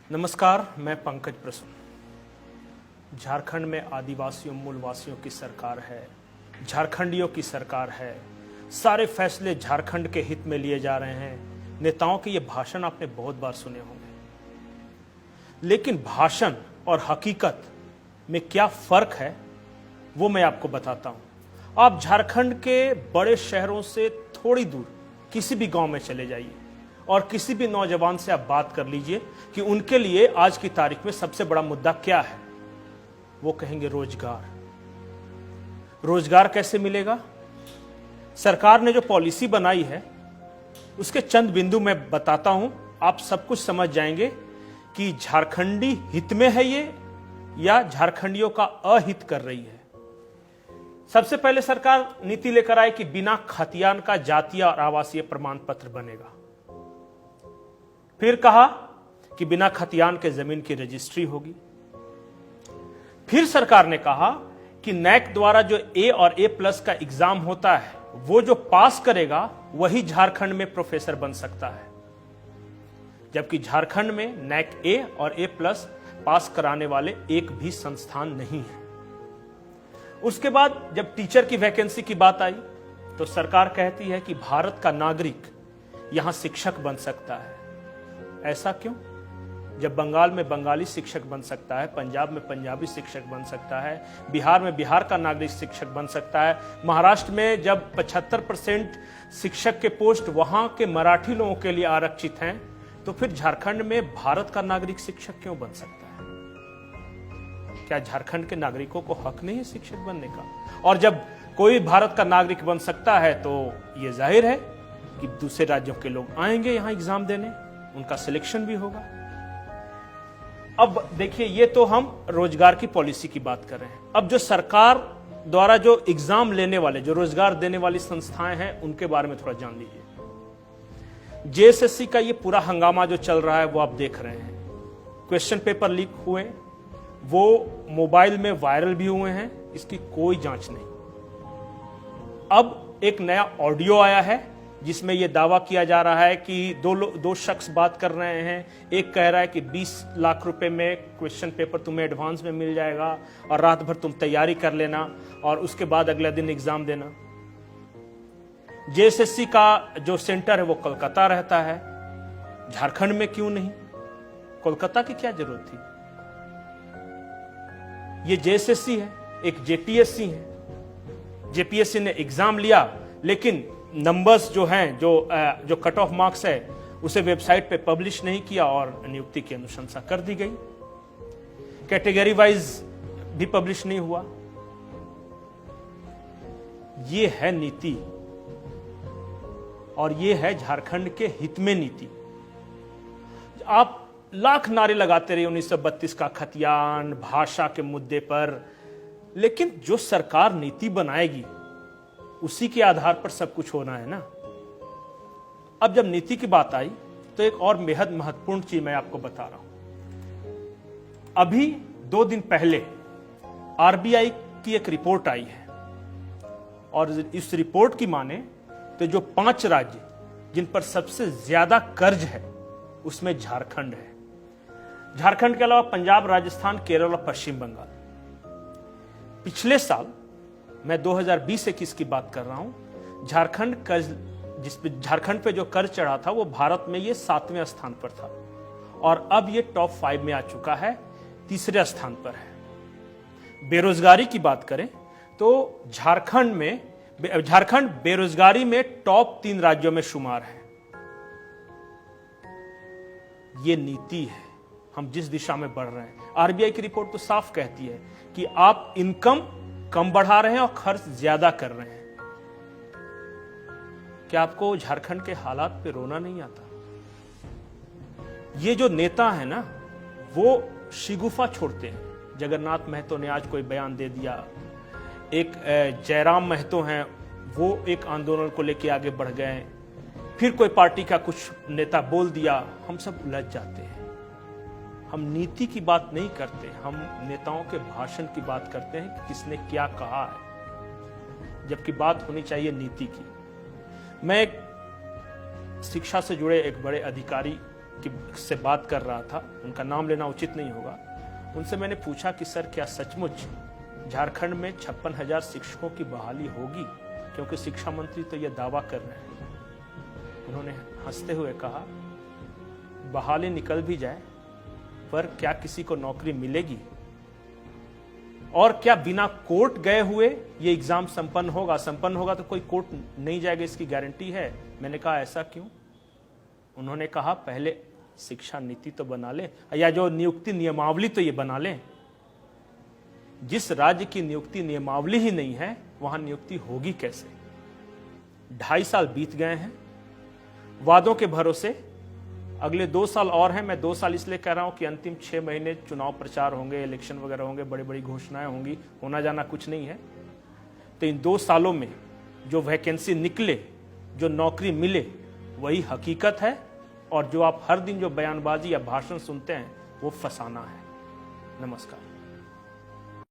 नमस्कार, मैं पंकज प्रसून। झारखंड में आदिवासियों मूलवासियों की सरकार है, झारखंडियों की सरकार है, सारे फैसले झारखंड के हित में लिए जा रहे हैं। नेताओं के ये भाषण आपने बहुत बार सुने होंगे, लेकिन भाषण और हकीकत में क्या फर्क है वो मैं आपको बताता हूं। आप झारखंड के बड़े शहरों से थोड़ी दूर किसी भी गांव में चले जाइए और किसी भी नौजवान से आप बात कर लीजिए कि उनके लिए आज की तारीख में सबसे बड़ा मुद्दा क्या है। वो कहेंगे रोजगार। रोजगार कैसे मिलेगा? सरकार ने जो पॉलिसी बनाई है उसके चंद बिंदु मैं बताता हूं, आप सब कुछ समझ जाएंगे कि झारखंडी हित में है ये या झारखंडियों का अहित कर रही है। सबसे पहले सरकार नीति लेकर आई कि बिना खतियान का जातीय और आवासीय प्रमाण पत्र बनेगा। फिर कहा कि बिना खतियान के जमीन की रजिस्ट्री होगी। फिर सरकार ने कहा कि नैक द्वारा जो ए और A+ का एग्जाम होता है वो जो पास करेगा वही झारखंड में प्रोफेसर बन सकता है, जबकि झारखंड में नैक A और A+ पास कराने वाले एक भी संस्थान नहीं है। उसके बाद जब टीचर की वैकेंसी की बात आई तो सरकार कहती है कि भारत का नागरिक यहां शिक्षक बन सकता है। ऐसा क्यों? जब बंगाल में बंगाली शिक्षक बन सकता है, पंजाब में पंजाबी शिक्षक बन सकता है, बिहार में बिहार का नागरिक शिक्षक बन सकता है, महाराष्ट्र में जब 75% शिक्षक के पोस्ट वहां के मराठी लोगों के लिए आरक्षित हैं, तो फिर झारखंड में भारत का नागरिक शिक्षक क्यों बन सकता है? क्या झारखंड के नागरिकों को हक नहीं है शिक्षक बनने का? और जब कोई भारत का नागरिक बन सकता है तो यह जाहिर है कि दूसरे राज्यों के लोग आएंगे यहां एग्जाम देने, उनका सिलेक्शन भी होगा। अब देखिए, ये तो हम रोजगार की पॉलिसी की बात कर रहे हैं। अब जो सरकार द्वारा जो एग्जाम लेने वाले, जो रोजगार देने वाली संस्थाएं हैं, उनके बारे में थोड़ा जान लीजिए। JSSC का ये पूरा हंगामा जो चल रहा है वो आप देख रहे हैं। क्वेश्चन पेपर लीक हुए, वो मोबाइल में वायरल भी हुए हैं, इसकी कोई जांच नहीं। अब एक नया ऑडियो आया है जिसमें यह दावा किया जा रहा है कि दो शख्स बात कर रहे हैं। एक कह रहा है कि 20 लाख रुपए में क्वेश्चन पेपर तुम्हें एडवांस में मिल जाएगा और रात भर तुम तैयारी कर लेना और उसके बाद अगले दिन एग्जाम देना। JSSC का जो सेंटर है वो कोलकाता रहता है, झारखंड में क्यों नहीं? कोलकाता की क्या जरूरत थी? ये JSSC है, एक JPSC है। JPSC ने एग्जाम लिया, लेकिन नंबर्स जो हैं, जो कट ऑफ मार्क्स है, उसे वेबसाइट पे पब्लिश नहीं किया और नियुक्ति की अनुशंसा कर दी गई। कैटेगरी वाइज भी पब्लिश नहीं हुआ। ये है नीति, और ये है झारखंड के हित में नीति। आप लाख नारे लगाते रहे 1932 का खतियान, भाषा के मुद्दे पर, लेकिन जो सरकार नीति बनाएगी उसी के आधार पर सब कुछ होना है ना। अब जब नीति की बात आई तो एक और बेहद महत्वपूर्ण चीज मैं आपको बता रहा हूं। अभी 2 दिन पहले RBI की एक रिपोर्ट आई है, और इस रिपोर्ट की माने तो जो 5 राज्य जिन पर सबसे ज्यादा कर्ज है उसमें झारखंड है। झारखंड के अलावा पंजाब, राजस्थान, केरल और पश्चिम बंगाल। पिछले साल मैं 2020-21 की बात कर रहा हूं, झारखंड पे जो कर्ज चढ़ा था वो भारत में ये 7वें स्थान पर था, और अब ये टॉप 5 में आ चुका है, 3रे स्थान पर है। बेरोजगारी की बात करें तो झारखंड बेरोजगारी में टॉप 3 राज्यों में शुमार है। ये नीति है, हम जिस दिशा में बढ़ रहे हैं। RBI की रिपोर्ट तो साफ कहती है कि आप इनकम कम बढ़ा रहे हैं और खर्च ज्यादा कर रहे हैं। क्या आपको झारखंड के हालात पे रोना नहीं आता? ये जो नेता है ना, वो शिगुफा छोड़ते हैं। जगन्नाथ महतो ने आज कोई बयान दे दिया, एक जयराम महतो हैं, वो एक आंदोलन को लेकर आगे बढ़ गए, फिर कोई पार्टी का कुछ नेता बोल दिया, हम सब उलझ जाते हैं। हम नीति की बात नहीं करते, हम नेताओं के भाषण की बात करते हैं कि किसने क्या कहा है, जबकि बात होनी चाहिए नीति की। मैं शिक्षा से जुड़े एक बड़े अधिकारी से बात कर रहा था, उनका नाम लेना उचित नहीं होगा, उनसे मैंने पूछा कि सर क्या सचमुच झारखंड में 56,000 शिक्षकों की बहाली होगी, क्योंकि शिक्षा मंत्री तो यह दावा कर रहे हैं। उन्होंने हंसते हुए कहा, बहाली निकल भी जाए पर क्या किसी को नौकरी मिलेगी, और क्या बिना कोर्ट गए हुए ये एग्जाम संपन्न होगा? संपन्न होगा तो कोई कोर्ट नहीं जाएगा, इसकी गारंटी है। मैंने कहा ऐसा क्यों? उन्होंने कहा पहले शिक्षा नीति तो बना ले, या जो नियुक्ति नियमावली तो ये बना ले। जिस राज्य की नियुक्ति नियमावली ही नहीं है वहां नियुक्ति होगी कैसे? 2.5 साल बीत गए हैं वादों के भरोसे, अगले 2 साल और हैं। मैं 2 साल इसलिए कह रहा हूं कि अंतिम 6 महीने चुनाव प्रचार होंगे, इलेक्शन वगैरह होंगे, बड़ी बड़ी घोषणाएं होंगी, होना जाना कुछ नहीं है। तो इन 2 सालों में जो वैकेंसी निकले, जो नौकरी मिले, वही हकीकत है, और जो आप हर दिन जो बयानबाजी या भाषण सुनते हैं वो फसाना है। नमस्कार।